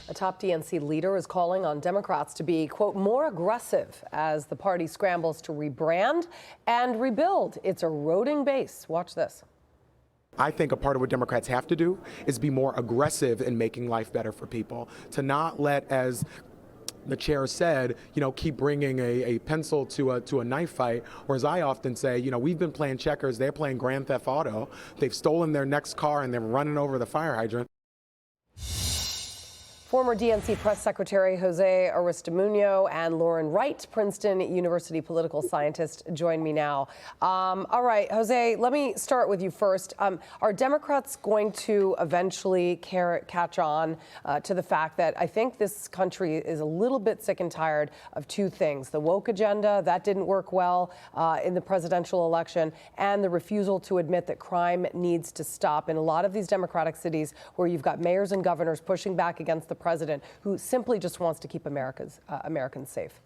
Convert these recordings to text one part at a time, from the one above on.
A top DNC leader is calling on Democrats to be, quote, more aggressive as the party scrambles to rebrand and rebuild its eroding base. Watch this. I think a part of what Democrats have to do is be more aggressive in making life better for people, to not let, as the chair said, keep bringing a pencil to a knife fight. Or as I often say, we've been playing checkers, they're playing Grand Theft Auto. They've stolen their next car and they're running over the fire hydrant. Former DNC press secretary Jose Aristimuño and Lauren Wright, Princeton University political scientist, join me now. All right, Jose, let me start with you first. Are Democrats going to eventually catch on to the fact that I think this country is a little bit sick and tired of two things: the woke agenda, that didn't work well in the presidential election, and the refusal to admit that crime needs to stop in a lot of these Democratic cities where you've got mayors and governors pushing back against the president who simply just wants to keep Americans safe?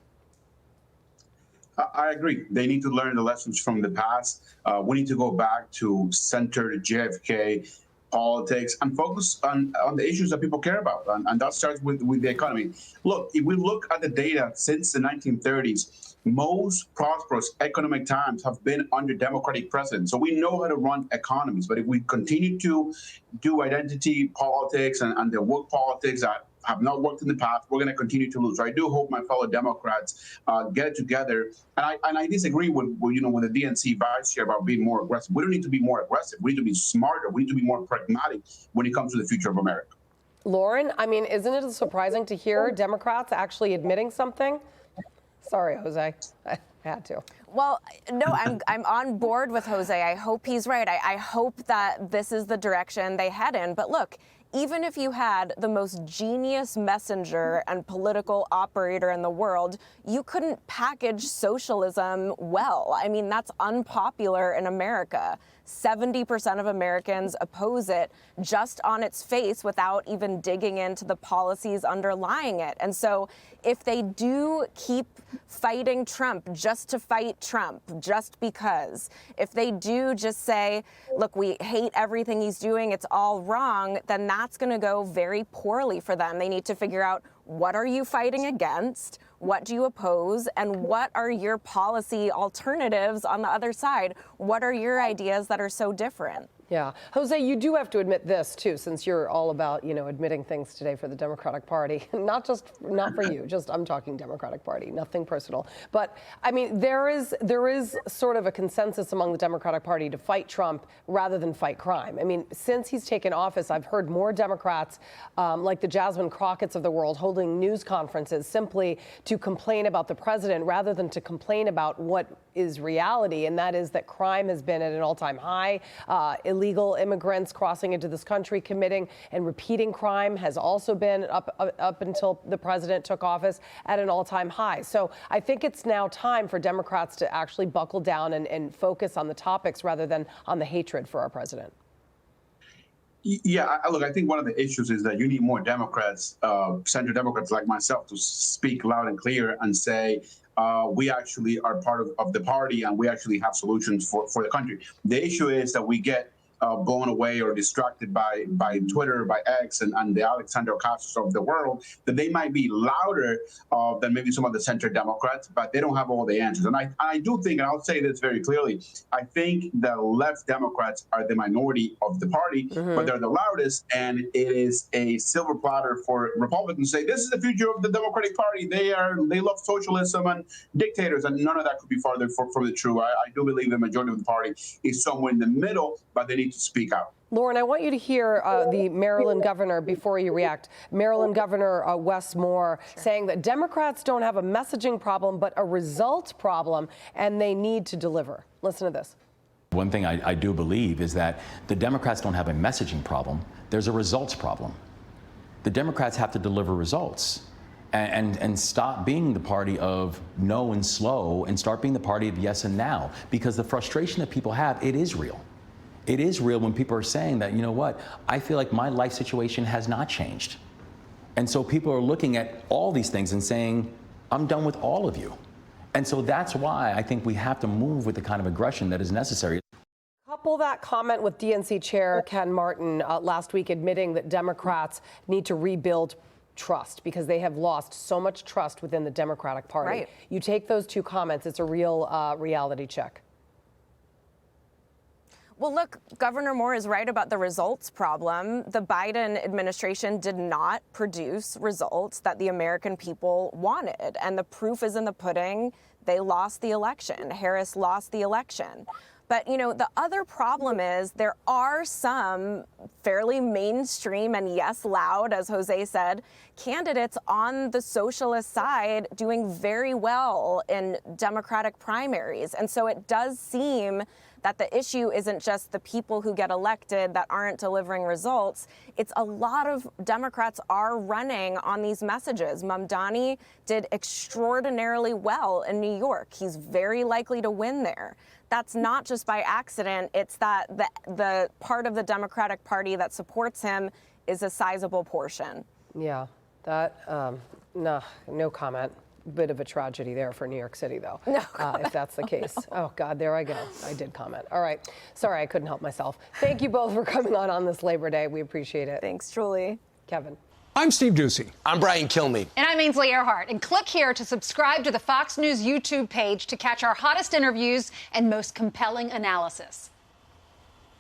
I agree. They need to learn the lessons from the past. We need to go back to center JFK politics and focus on the issues that people care about. And that starts with the economy. Look, if we look at the data since the 1930s, most prosperous economic times have been under Democratic presidents. So we know how to run economies. But if we continue to do identity politics and the woke politics that have not worked in the past, we're going to continue to lose. So I do hope my fellow Democrats get it together. And I disagree with the DNC vice chair about being more aggressive. We don't need to be more aggressive. We need to be smarter. We need to be more pragmatic when it comes to the future of America. Lauren, I mean, isn't it surprising to hear Democrats actually admitting something? Sorry, Jose. I had to. Well, no, I'm on board with Jose. I hope he's right. I hope that this is the direction they head in. But look, even if you had the most genius messenger and political operator in the world, you couldn't package socialism well. I mean, that's unpopular in America. 70% of Americans oppose it just on its face without even digging into the policies underlying it. And so if they do keep fighting Trump just to fight Trump, just because, if they do just say, look, we hate everything he's doing, it's all wrong, then that's going to go very poorly for them. They need to figure out, what are you fighting against? What do you oppose? And what are your policy alternatives on the other side? What are your ideas that are so different? Yeah. Jose, you do have to admit this, too, since you're all about, admitting things today for the Democratic Party. Not for you, just I'm talking Democratic Party, nothing personal. But, I mean, there is sort of a consensus among the Democratic Party to fight Trump rather than fight crime. I mean, since he's taken office, I've heard more Democrats like the Jasmine Crockett's of the world holding news conferences simply to complain about the president rather than to complain about what is reality, and that is that crime has been at an all-time high. Illegal immigrants crossing into this country, committing and repeating crime has also been up until the president took office at an all-time high. So I think it's now time for Democrats to actually buckle down and focus on the topics rather than on the hatred for our president. Yeah, look, I think one of the issues is that you need more Democrats, center Democrats like myself, to speak loud and clear and say, we actually are part of the party and we actually have solutions for the country. The issue is that we get blown away or distracted by Twitter, by X, and the Alexander Ocasio of the world, that they might be louder than maybe some of the center Democrats, but they don't have all the answers. And I do think, and I'll say this very clearly, I think the left Democrats are the minority of the party, but they're the loudest, and it is a silver platter for Republicans to say, this is the future of the Democratic Party. They love socialism and dictators, and none of that could be farther from the truth. I do believe the majority of the party is somewhere in the middle, but they need to speak out. Lauren, I want you to hear the Maryland governor before you react. Maryland Governor Wes Moore saying that Democrats don't have a messaging problem, but a results problem, and they need to deliver. Listen to this. One thing I do believe is that the Democrats don't have a messaging problem. There's a results problem. The Democrats have to deliver results and stop being the party of no and slow and start being the party of yes and now, because the frustration that people have, it is real. It is real when people are saying that, you know what, I feel like my life situation has not changed. And so people are looking at all these things and saying, I'm done with all of you. And so that's why I think we have to move with the kind of aggression that is necessary. Couple that comment with DNC Chair Ken Martin last week admitting that Democrats need to rebuild trust, because they have lost so much trust within the Democratic Party. Right. You take those two comments, it's a real reality check. Well, look, Governor Moore is right about the results problem. The Biden administration did not produce results that the American people wanted. And the proof is in the pudding. They lost the election. Harris lost the election. But, you know, the other problem is there are some fairly mainstream and, yes, loud, as Jose said, candidates on the socialist side doing very well in Democratic primaries. And so it does seem that the issue isn't just the people who get elected that aren't delivering results. It's a lot of Democrats are running on these messages. Mamdani did extraordinarily well in New York. He's very likely to win there. That's not just by accident. It's that the part of the Democratic Party that supports him is a sizable portion. Yeah, that, no comment. Bit of a tragedy there for New York City, though, if that's the case. Oh, God, there I go. I did comment. All right. Sorry, I couldn't help myself. Thank you both for coming on this Labor Day. We appreciate it. Thanks, Julie. Kevin. I'm Steve Doocy. I'm Brian Kilmeade. And I'm Ainsley Earhart. And click here to subscribe to the Fox News YouTube page to catch our hottest interviews and most compelling analysis.